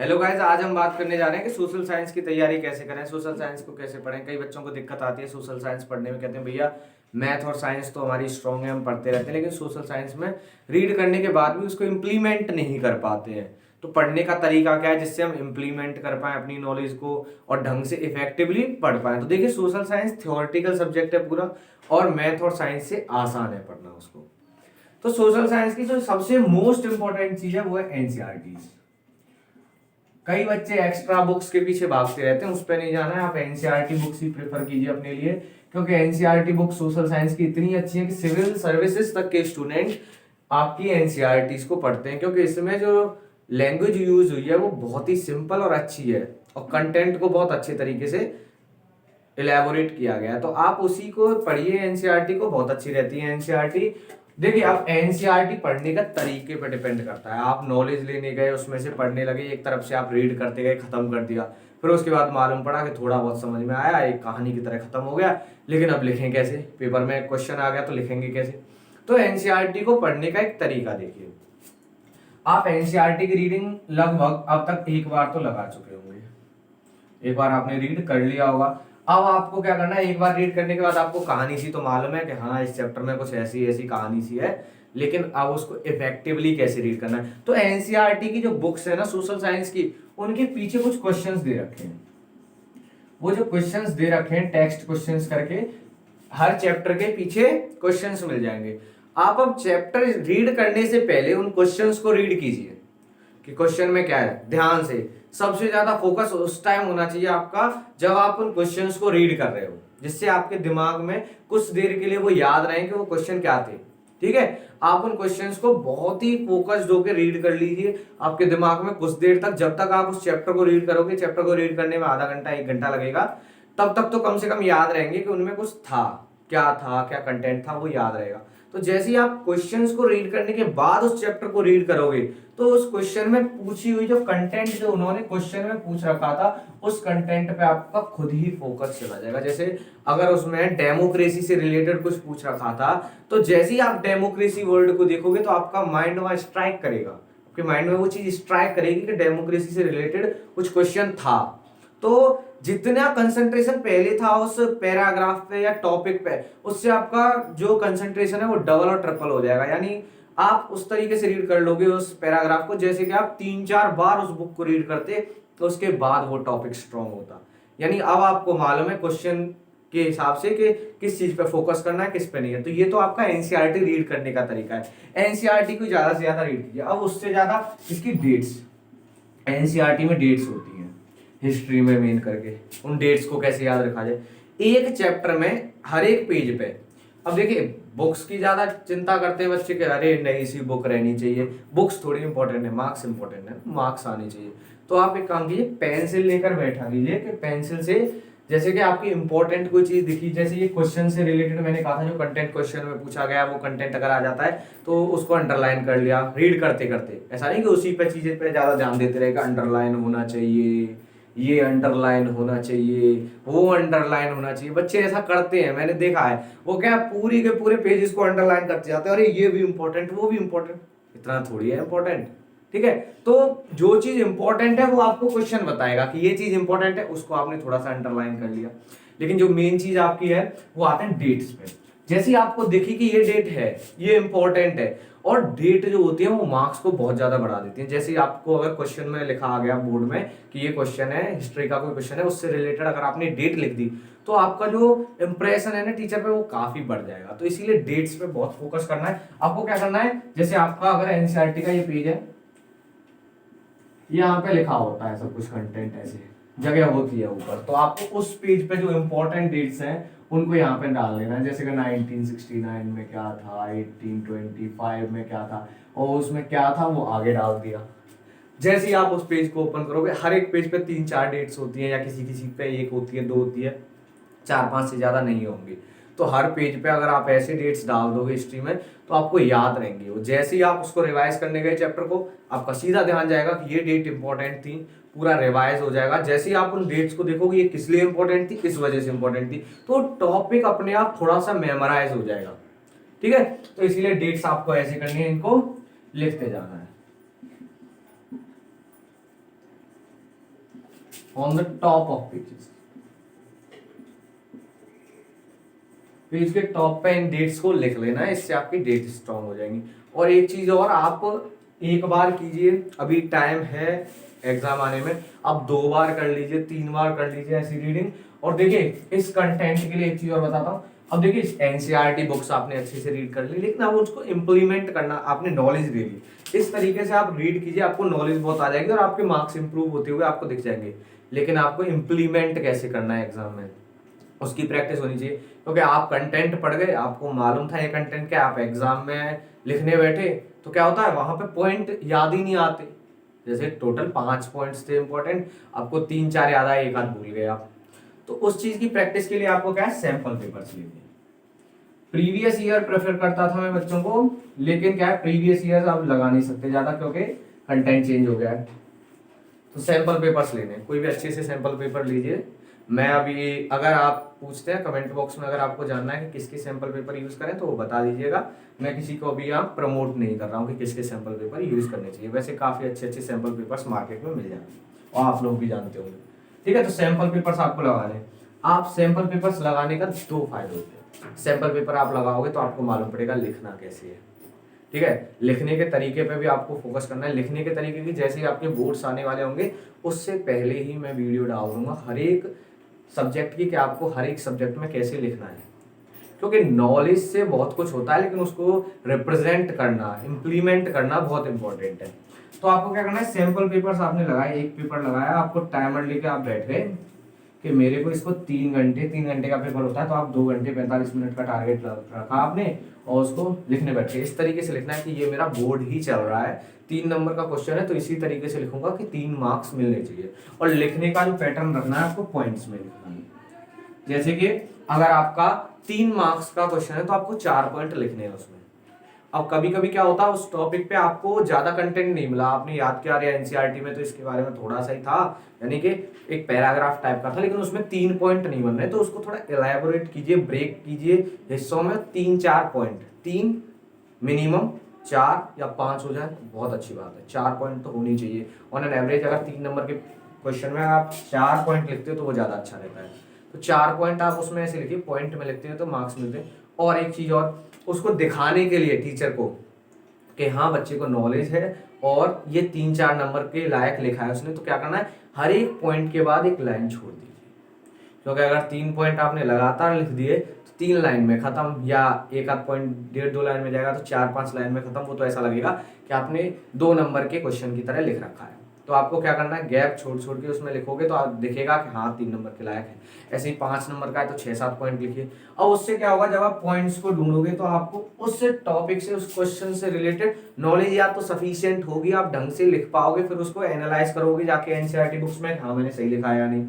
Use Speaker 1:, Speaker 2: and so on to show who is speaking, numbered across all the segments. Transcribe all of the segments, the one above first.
Speaker 1: Hello guys, आज हम बात करने जा रहे हैं कि सोशल साइंस की तैयारी कैसे करें, सोशल साइंस को कैसे पढ़ें। कई बच्चों को दिक्कत आती है सोशल साइंस पढ़ने में, कहते हैं भैया मैथ और साइंस तो हमारी स्ट्रांग है, हम पढ़ते रहते हैं, लेकिन सोशल साइंस में रीड करने के बाद भी उसको इम्प्लीमेंट नहीं कर पाते हैं। तो पढ़ने का तरीका क्या है जिससे हम इम्प्लीमेंट कर पाएं अपनी नॉलेज को और ढंग से इफेक्टिवली पढ़ पाएं। तो देखिए, सोशल साइंस थ्योरेटिकल सब्जेक्ट है पूरा, और मैथ और साइंस से आसान है पढ़ना उसको। तो सोशल साइंस की जो सबसे मोस्ट इंपॉर्टेंट चीज है वो है एनसीईआरटीज। कई बच्चे एक्स्ट्रा बुक्स के पीछे भागते रहते हैं, उस पर नहीं जाना है, आप एनसीईआरटी बुक्स ही प्रेफर कीजिए अपने लिए, क्योंकि एनसीईआरटी बुक सोशल साइंस की इतनी अच्छी है कि सिविल सर्विसेज तक के स्टूडेंट आपकी एनसीईआरटीज को पढ़ते हैं, क्योंकि इसमें जो लैंग्वेज यूज हुई है वो बहुत ही सिंपल और अच्छी है, और कंटेंट को बहुत अच्छे तरीके से इलेबोरेट किया गया है। तो आप उसी को पढ़िए, एनसीईआरटी को, बहुत अच्छी रहती है एनसीईआरटी। देखिए, आप एनसीईआरटी पढ़ने का तरीके पर डिपेंड करता है। आप नॉलेज लेने गए, उसमें से पढ़ने लगे, एक तरफ से आप रीड करते गए, खत्म कर दिया, फिर उसके बाद मालूम पड़ा कि थोड़ा बहुत समझ में आया, एक कहानी की तरह खत्म हो गया, लेकिन अब लिखें कैसे, पेपर में क्वेश्चन आ गया तो लिखेंगे कैसे। तो एनसीईआरटी को पढ़ने का एक तरीका देखिए। आप एनसीईआरटी की रीडिंग लगभग अब तक एक बार तो लगा चुके होंगे, एक बार आपने रीड कर लिया होगा। अब आपको क्या करना है, एक बार रीड करने के बाद आपको कहानी सी तो मालूम है कि हाँ इस चैप्टर में कुछ ऐसी ऐसी कहानी सी है, लेकिन अब उसको इफेक्टिवली कैसे रीड करना है। तो एनसीईआरटी की जो बुक्स है ना सोशल साइंस की, उनके पीछे कुछ क्वेश्चंस दे रखे हैं। वो जो क्वेश्चंस दे रखे हैं टेक्स्ट क्वेश्चंस करके, हर चैप्टर के पीछे क्वेश्चंस मिल जाएंगे। आप अब चैप्टर रीड करने से पहले उन क्वेश्चंस को रीड कीजिए कि क्वेश्चन में क्या है, ध्यान से। सबसे ज्यादा फोकस उस टाइम होना चाहिए आपका जब आप उन क्वेश्चंस को रीड कर रहे हो, जिससे आपके दिमाग में कुछ देर के लिए वो याद रहे कि वो क्वेश्चन क्या थे। ठीक है, आप उन क्वेश्चंस को बहुत ही फोकस्ड होकर रीड कर लीजिए आपके दिमाग में कुछ देर तक, जब तक आप उस चैप्टर को रीड करोगे। चैप्टर को रीड करने में आधा घंटा 1 घंटा लगेगा, तब तक तो कम से कम याद रहेंगे कि उनमें कुछ था, क्या कंटेंट था, वो याद रहेगा। तो जैसे ही आप क्वेश्चंस को रीड करने के बाद उस चैप्टर को रीड करोगे, तो उस क्वेश्चन में पूछी हुई जो कंटेंट जो उन्होंने क्वेश्चन में पूछ रखा था, उस कंटेंट पे आपका खुद ही फोकस चला जाएगा। जैसे अगर उसमें डेमोक्रेसी से रिलेटेड कुछ पूछ रखा था, तो जैसे ही आप डेमोक्रेसी वर्ड को देखोगे तो आपका माइंड वहां स्ट्राइक करेगा, आपके माइंड में वो चीज स्ट्राइक करेगी कि डेमोक्रेसी से रिलेटेड कुछ क्वेश्चन था। तो जितना कंसंट्रेशन पहले था उस पैराग्राफ पे या टॉपिक पे, उससे आपका जो कंसंट्रेशन है वो डबल और ट्रिपल हो जाएगा। यानी आप उस तरीके से रीड कर लोगे उस पैराग्राफ को जैसे कि आप 3-4 बार उस बुक को रीड करते, तो उसके बाद वो टॉपिक स्ट्रांग होता। यानी अब आपको मालूम है क्वेश्चन के हिसाब से कि किस चीज पे फोकस करना है, किस पे नहीं है। तो ये तो आपका एनसीईआरटी रीड करने का तरीका है। एनसीईआरटी को ज्यादा से ज्यादा रीड कीजिए। अब उससे ज्यादा इसकी डेट्स, एनसीईआरटी में डेट्स होती हैं हिस्ट्री में मेन करके, उन डेट्स को कैसे याद रखा जाए एक चैप्टर में, हर एक पेज पे। अब देखिए, बुक्स की ज्यादा चिंता करते हैं बच्चे कि अरे नई सी बुक रहनी चाहिए। बुक्स थोड़ी इंपॉर्टेंट है, मार्क्स इंपॉर्टेंट है, मार्क्स आने चाहिए। तो आप एक काम कीजिए, पेंसिल लेकर बैठा लीजिए कि पेंसिल से जैसे कि आपकी इंपॉर्टेंट कोई चीज दिखी, जैसे ये क्वेश्चन से रिलेटेड मैंने कहा था जो कंटेंट क्वेश्चन में पूछा गया, वो कंटेंट अगर आ जाता है तो उसको अंडरलाइन कर लिया रीड करते करते। ऐसा नहीं कि उसी पे चीजें पे ज्यादा ध्यान देते रहे कि अंडरलाइन होना चाहिए, ये अंडरलाइन होना चाहिए, वो अंडरलाइन होना चाहिए। बच्चे ऐसा करते हैं, मैंने देखा है। वो क्या पूरी के पूरे पेजेस को अंडरलाइन करते जाते हैं, अरे ये भी इंपॉर्टेंट, वो भी इंपॉर्टेंट। इतना थोड़ी है इंपॉर्टेंट। ठीक है, तो जो चीज इंपॉर्टेंट है वो आपको क्वेश्चन बताएगा कि ये चीज इंपॉर्टेंट है, उसको आपने थोड़ा सा अंडरलाइन कर लिया। लेकिन जो मेन चीज आपकी है वो आते हैं डेट्स पे। जैसे ही आपको देखी कि ये डेट है, ये इंपॉर्टेंट है, और डेट जो होती है वो मार्क्स को बहुत ज्यादा बढ़ा देती है। जैसे आपको अगर क्वेश्चन में लिखा आ गया बोर्ड में कि ये क्वेश्चन है, हिस्ट्री का कोई क्वेश्चन है, उससे रिलेटेड अगर आपने डेट लिख दी, तो आपका जो इंप्रेशन है ना टीचर पे वो काफी बढ़ जाएगा। तो इसीलिए डेट्स पे बहुत फोकस करना है। आपको क्या करना है, जैसे आपका अगर एनसीईआरटी का ये पेज है, यहाँ पे लिखा होता है सब कुछ, कंटेंट ऐसे जगह होती है ऊपर, तो आपको उस पेज पे जो इंपॉर्टेंट डेट्स हैं उनको यहाँ पे डाल देना है। जैसे कि 1969 में क्या था, 1825 में क्या था, और उसमें क्या था वो आगे डाल दिया। जैसे ही आप उस पेज को ओपन करोगे, हर एक पेज पे 3-4 डेट्स होती हैं, या किसी किसी पे 1 होती है, 2 होती है, 4-5 से ज्यादा नहीं होंगी। तो हर पेज पे अगर आप ऐसे डेट्स डाल दोगे हिस्ट्री में, तो आपको याद रहेंगी वो। जैसे ही आप उसको रिवाइज करने गए चैप्टर को, आपका सीधा ध्यान जाएगा कि ये डेट इंपॉर्टेंट थी, पूरा रिवाइज हो जाएगा। जैसे ही आप उन डेट्स को देखोगे ये किस लिए इंपॉर्टेंट थी, इस वजह से इंपॉर्टेंट थी, तो टॉपिक अपने आप थोड़ा सा मेमोराइज हो जाएगा। ठीक है, तो इसीलिए डेट्स आपको ऐसे करनी है, इनको लिखते जाना है। On the top of pages, page के टॉप पे इन डेट्स को लिख लेना है, इससे आपकी डेट स्ट्रांग हो जाएंगी। और एक चीज और, आप एक बार कीजिए, अभी टाइम है एग्जाम आने में, आप 2 बार कर लीजिए, 3 बार कर लीजिए ऐसी रीडिंग। और देखिए इस कंटेंट के लिए एक चीज और बताता हूँ, अब देखिए एनसीईआरटी बुक्स आपने अच्छे से रीड कर ली, लेकिन अब उसको इम्प्लीमेंट करना, आपने नॉलेज दे ली, इस तरीके से आप रीड कीजिए, आपको नॉलेज बहुत आ जाएगी और आपके मार्क्स इंप्रूव होते हुए आपको दिख जाएंगे। लेकिन आपको इम्प्लीमेंट कैसे करना है एग्जाम में, उसकी प्रैक्टिस होनी चाहिए। क्योंकि आप कंटेंट पढ़ गए, आपको मालूम था ये कंटेंट क्या, आप एग्जाम में लिखने बैठे तो क्या होता है, वहां पे पॉइंट याद ही नहीं आते। जैसे टोटल 5 पॉइंट्स थे इंपॉर्टेंट, आपको 3-4 याद आए, एक आध भूल गए आप। तो उस चीज की प्रैक्टिस के लिए आपको क्या है, सैंपल पेपर्स लेने। प्रीवियस ईयर प्रेफर करता था मैं बच्चों को, लेकिन क्या है, प्रीवियस ईयर आप लगा नहीं सकते ज्यादा क्योंकि कंटेंट चेंज हो गया है। तो सैंपल पेपर्स लेने, कोई भी अच्छे से सैंपल पेपर लीजिए। मैं अभी, अगर आप पूछते हैं कमेंट बॉक्स में, अगर आपको जानना है कि किसके सैंपल पेपर यूज करें तो वो बता दीजिएगा। मैं किसी को भी यहाँ प्रमोट नहीं कर रहा हूँ कि किसके सैंपल पेपर यूज करने चाहिए, वैसे काफी अच्छे अच्छे सैंपल पेपर्स मार्केट में मिल जाते हैं और आप लोग भी जानते होंगे। ठीक है, तो सैंपल पेपर्स आपको लगाने, आप सैंपल पेपर्स लगाने का 2 फायदे होते हैं। सैंपल पेपर आप लगाओगे तो आपको मालूम पड़ेगा लिखना कैसे है। ठीक है, लिखने के तरीके पे भी आपको फोकस करना है। लिखने के तरीके की, जैसे ही आपके बोर्ड्स आने वाले होंगे उससे पहले ही मैं वीडियो डाल दूंगा हर एक सब्जेक्ट की, कि आपको हर एक सब्जेक्ट में कैसे लिखना है। क्योंकि नॉलेज से बहुत कुछ होता है, लेकिन उसको रिप्रेजेंट करना, इम्प्लीमेंट करना बहुत इंपॉर्टेंट है। तो आपको क्या करना है, सैंपल पेपर्स आपने लगाए, एक पेपर लगाया, आपको टाइमर लेके आप बैठ गए कि मेरे को इसको 3 घंटे का पेपर होता है, तो आप 2 घंटे 45 मिनट का टारगेट रखा आपने और उसको लिखने बैठे। इस तरीके से लिखना है कि ये मेरा बोर्ड ही चल रहा है, 3 नंबर का क्वेश्चन है, तो इसी तरीके से लिखूंगा कि 3 मार्क्स मिलने चाहिए। और लिखने का जो पैटर्न रखना है आपको पॉइंट्स में लिखना है। जैसे कि अगर आपका 3 मार्क्स का क्वेश्चन है तो आपको 4 पॉइंट लिखने हैं उसमें। अब कभी कभी क्या होता है, उस टॉपिक पे आपको ज्यादा कंटेंट नहीं मिला, आपने याद किया अरे एनसीईआरटी में तो इसके बारे में थोड़ा सा ही था, यानी कि एक पैराग्राफ टाइप का था, लेकिन उसमें 3 पॉइंट नहीं बन रहे, तो उसको थोड़ा इलैबोरेट कीजिए, ब्रेक कीजिए हिस्सों में, 3-4 पॉइंट, 3 मिनिमम, 4 या 5 हो जाए बहुत अच्छी बात है, 4 पॉइंट तो होनी चाहिए। ऑन एन एवरेज अगर 3 नंबर के क्वेश्चन में आप 4 पॉइंट लिखते हो तो वो ज्यादा अच्छा रहता है। तो 4 पॉइंट आप उसमें ऐसे लिखिए, पॉइंट में लिखते हैं तो मार्क्स मिलते हैं। और एक चीज और, उसको दिखाने के लिए टीचर को कि हाँ बच्चे को नॉलेज है और ये 3-4 नंबर के लायक लिखा है उसने, तो क्या करना है, हर एक पॉइंट के बाद एक लाइन छोड़ दीजिए। क्योंकि अगर 3 पॉइंट आपने लगातार लिख दिए तो 3 लाइन में खत्म, या एक आध पॉइंट 1.5-2 लाइन में जाएगा तो 4-5 लाइन में खत्म, वो तो ऐसा लगेगा कि आपने 2 नंबर के क्वेश्चन की तरह लिख रखा है। तो आपको क्या करना है, गैप छोड़ छोड़ के उसमें लिखोगे तो आप दिखेगा कि हाँ 3 नंबर के लायक है। ऐसे ही 5 नंबर का है तो 6-7 पॉइंट लिखिए। और उससे क्या होगा, जब आप पॉइंट्स को ढूंढोगे तो आपको उस टॉपिक से, उस क्वेश्चन से रिलेटेड नॉलेज या तो सफिशिएंट होगी, आप ढंग से लिख पाओगे, फिर उसको एनालाइज करोगे जाके एनसीईआरटी बुक्स में, हाँ मैंने सही लिखा है या नहीं।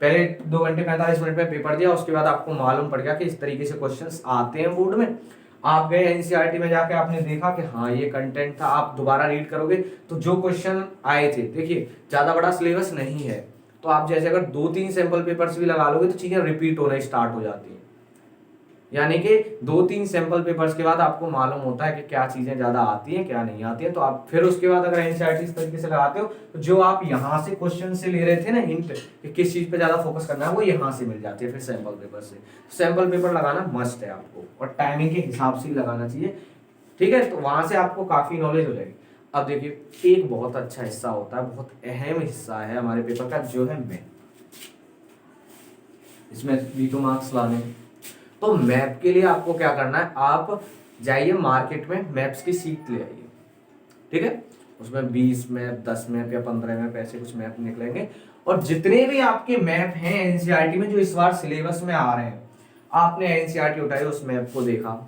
Speaker 1: पहले 2 घंटे 45 मिनट में पेपर दिया, उसके बाद आपको मालूम पड़ गया कि इस तरीके से क्वेश्चंस आते हैं बोर्ड में, आप गए एनसीईआरटी में जाके आपने देखा कि हाँ ये कंटेंट था, आप दोबारा रीड करोगे तो जो क्वेश्चन आए थे, देखिए ज्यादा बड़ा सिलेबस नहीं है, तो आप जैसे अगर 2-3 सैंपल पेपर्स भी लगा लोगे तो चीजें रिपीट होना स्टार्ट हो जाती है। यानी कि 2-3 सैंपल पेपर्स के बाद आपको मालूम होता है कि क्या चीजें ज्यादा आती हैं क्या नहीं आती है, तो आप फिर उसके बाद अगर एनसीईआरटी इस तरीके से लगाते हो तो जो आप यहाँ से क्वेश्चन से ले रहे थे ना हिंट कि किस चीज पे ज्यादा फोकस करना है, वो यहाँ से मिल जाती है फिर सैंपल पेपर से। सैंपल पेपर लगाना मस्ट है आपको, और टाइमिंग के हिसाब से ही लगाना चाहिए। ठीक है, तो वहां से आपको काफी नॉलेज हो जाएगी। अब देखिए एक बहुत अच्छा हिस्सा होता है, बहुत अहम हिस्सा है हमारे पेपर का, जो है मैथ। इसमें V2 मार्क्स लाने, तो मैप के लिए आपको क्या करना है, आप जाइए मार्केट में मैप्स की सीट ले आइए। ठीक है, उसमें 20 मैप, 10 मैप या 15 मैप, ऐसे कुछ मैप निकलेंगे। और जितने भी आपके मैप हैं एनसीईआरटी में जो इस बार सिलेबस में आ रहे हैं, आपने एनसीईआरटी उठाई, उस मैप को देखा,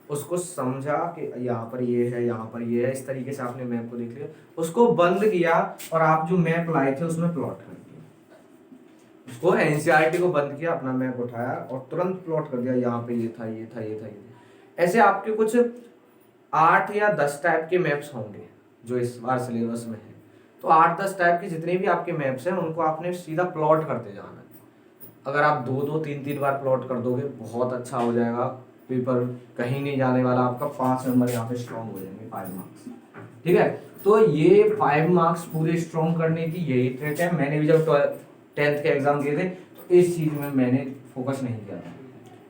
Speaker 1: उसको समझा कि यहाँ पर ये है, यहाँ पर ये है, इस तरीके से आपने मैप को देख लिया, उसको बंद किया और आप जो मैप लाए थे उसमें प्लॉट कर दिया। उसको एनसीईआरटी को बंद किया, अपना मैप उठाया और तुरंत प्लॉट कर दिया, यहाँ पे ये था, ये था, ये था, ये था। ऐसे आपके कुछ 8 या 10 टाइप के मैप्स होंगे जो इस बार सिलेबस में है। तो 8-10 टाइप के जितने भी आपके मैप्स हैं उनको आपने सीधा प्लॉट करते जाना है। अगर आप 2-2, 3-3 बार प्लॉट कर दोगे बहुत अच्छा हो जाएगा, पेपर कहीं नहीं जाने वाला आपका, 5 नंबर यहाँ पे स्ट्रॉन्ग हो जाएंगे, 5 मार्क्स। ठीक है। तो ये 5 मार्क्स पूरे स्ट्रॉन्ग करने की यही ट्रिक है। मैंने भी जब 10th के एग्जाम दिए थे तो इस चीज में मैंने फोकस नहीं किया था,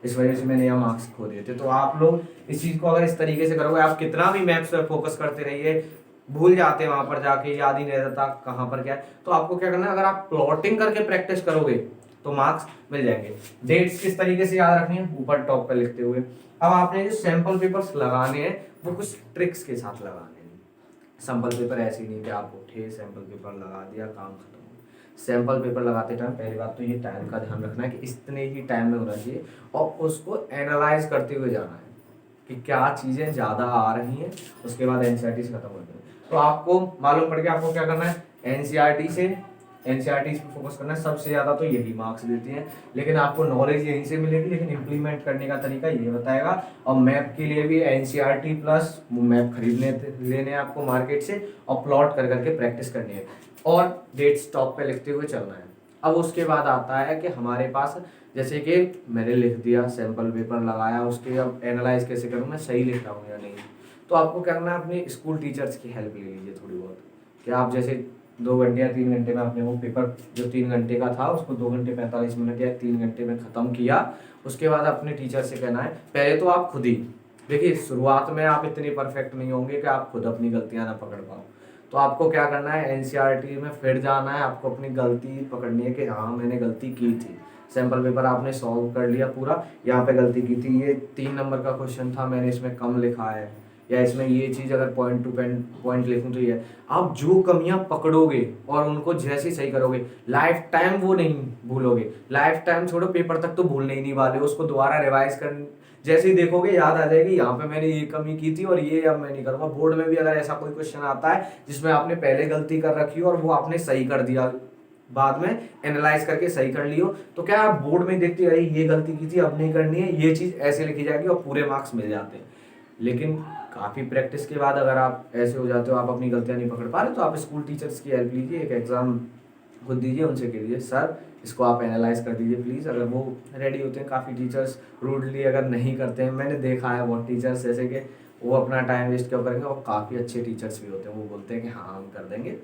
Speaker 1: इस वजह से मैंने यहाँ मार्क्स खो दिए थे। तो आप लोग इस चीज को अगर इस तरीके से करोगे, आप कितना भी मैथ्स पे फोकस करते रहिए, भूल जाते हैं वहां पर जाके, याद ही नहीं रहता कहाँ पर क्या है। तो आपको क्या करना है, अगर आप प्लॉटिंग करके प्रैक्टिस करोगे तो मार्क्स मिल जाएंगे। डेट्स किस तरीके से याद रखनी है, ऊपर टॉप पे लिखते हुए। अब आपने जो सैंपल पेपर्स लगाने हैं वो कुछ ट्रिक्स के साथ लगाने हैं। सैंपल पेपर ऐसे ही नहीं कि आप उठे सैंपल पेपर लगा दिया काम खत्म। सैंपल पेपर लगाते टाइम पहली बात तो ये टाइम का ध्यान रखना है कि इतने ही टाइम में होना चाहिए, और उसको एनालाइज करते हुए जाना है कि क्या चीज़ें ज़्यादा आ रही हैं, उसके बाद एनसीईआरटी से खत्म करते हैं। तो आपको मालूम पड़ गया आपको क्या करना है, एनसीईआरटी पे फोकस करना है। सबसे ज़्यादा तो यही मार्क्स देती हैं, लेकिन आपको नॉलेज यहीं से मिलेगी, लेकिन इम्प्लीमेंट करने का तरीका ये बताएगा। और मैप के लिए भी एनसीईआरटी प्लस मैप खरीदने लेने आपको मार्केट से, और प्लॉट कर करके प्रैक्टिस करनी है, और डेट स्टॉप पे लिखते हुए चलना है। अब उसके बाद आता है कि हमारे पास, जैसे कि मैंने लिख दिया सैंपल पेपर लगाया, उसके अब एनालाइज कैसे करूँ, मैं सही लिख रहा हूँ या नहीं। तो आपको क्या करना है, अपने स्कूल टीचर्स की हेल्प ले लीजिए थोड़ी बहुत, कि आप जैसे 2 घंटे या 3 घंटे में आपने वो पेपर जो 3 घंटे का था उसको 2 घंटे 45 मिनट या 3 घंटे में ख़त्म किया। उसके बाद अपने टीचर से कहना है, पहले तो आप खुद ही देखिए, शुरुआत में आप इतने परफेक्ट नहीं होंगे कि आप खुद अपनी गलतियां ना पकड़ पाओ। तो आपको क्या करना है, एनसीईआरटी में फिर जाना है, आपको अपनी गलती पकड़नी है कि हाँ मैंने गलती की थी। सैंपल पेपर आपने सॉल्व कर लिया पूरा, यहाँ पे गलती की थी, ये 3 नंबर का क्वेश्चन था, मैंने इसमें कम लिखा है, या इसमें ये चीज़ अगर पॉइंट टू पॉइंट लिखूँ तो ये। आप जो कमियां पकड़ोगे और उनको जैसे ही सही करोगे, लाइफ टाइम वो नहीं भूलोगे। लाइफ टाइम छोड़ो, पेपर तक तो भूलने ही नहीं वाले, उसको दोबारा रिवाइज कर, जैसे ही देखोगे याद आ जाएगी, यहाँ पे मैंने ये कमी की थी और ये अब मैं नहीं करूँगा। बोर्ड में भी अगर ऐसा कोई क्वेश्चन आता है जिसमें आपने पहले गलती कर रखी हो और वो आपने सही कर दिया, बाद में एनालाइज करके सही कर लियो, तो क्या आप बोर्ड में देखते अरे ये गलती की थी अब नहीं करनी है, ये चीज़ ऐसे लिखी जाएगी और पूरे मार्क्स मिल जाते हैं। लेकिन काफ़ी प्रैक्टिस के बाद अगर आप ऐसे हो जाते हो, आप अपनी गलतियां नहीं पकड़ पा रहे, तो आप स्कूल टीचर्स की हेल्प लीजिए, एक एग्ज़ाम खुद दीजिए, उनसे कह दीजिए सर इसको आप एनालाइज कर दीजिए प्लीज़। अगर वो रेडी होते हैं, काफ़ी टीचर्स रूडली अगर नहीं करते हैं, मैंने देखा है बहुत टीचर्स जैसे कि वो अपना टाइम वेस्ट क्यों करेंगे, और काफ़ी अच्छे टीचर्स भी होते हैं, वो बोलते हैं कि हाँ हम कर देंगे।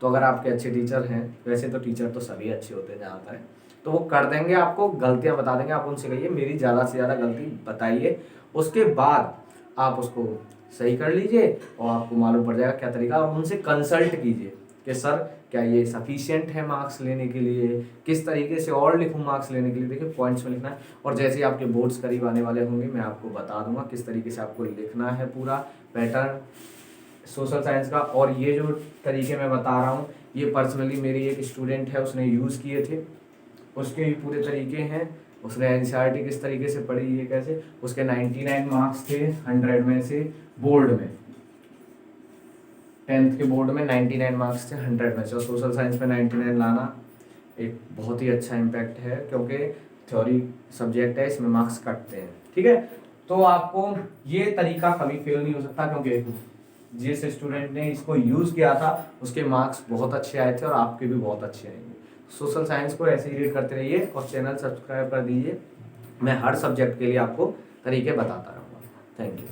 Speaker 1: तो अगर आपके अच्छे टीचर हैं, वैसे तो टीचर तो सभी अच्छे होते हैं जहाँ तक, तो वो कर देंगे, आपको गलतियाँ बता देंगे, आप उनसे कहिए मेरी ज़्यादा से ज़्यादा गलती बताइए, उसके बाद आप उसको सही कर लीजिए और आपको मालूम पड़ जाएगा क्या तरीका। आप उनसे कंसल्ट कीजिए कि सर क्या ये सफिशिएंट है मार्क्स लेने के लिए, किस तरीके से और लिखूँ मार्क्स लेने के लिए। देखिए पॉइंट्स में लिखना है, और जैसे ही आपके बोर्ड्स करीब आने वाले होंगे मैं आपको बता दूंगा किस तरीके से आपको लिखना है, पूरा पैटर्न सोशल साइंस का। और ये जो तरीके मैं बता रहा हूँ ये पर्सनली मेरी एक स्टूडेंट है उसने यूज़ किए थे, उसके भी पूरे तरीके हैं। उसने एनसीईआरटी किस तरीके से पढ़ी, ये कैसे, उसके 99 मार्क्स थे 100 में से। बोर्ड में 10th के बोर्ड में 99 मार्क्स थे 100 में से, और सोशल साइंस में 99 लाना एक बहुत ही अच्छा इम्पैक्ट है, क्योंकि थ्योरी सब्जेक्ट है, इसमें मार्क्स कटते हैं। ठीक है, तो आपको ये तरीका कभी फेल नहीं हो सकता, क्योंकि जिस स्टूडेंट ने इसको यूज़ किया था उसके मार्क्स बहुत अच्छे आए थे और आपके भी बहुत अच्छे आएंगे। सोशल साइंस को ऐसे ही रीड करते रहिए और चैनल सब्सक्राइब कर दीजिए, मैं हर सब्जेक्ट के लिए आपको तरीके बताता रहूँगा। Thank you.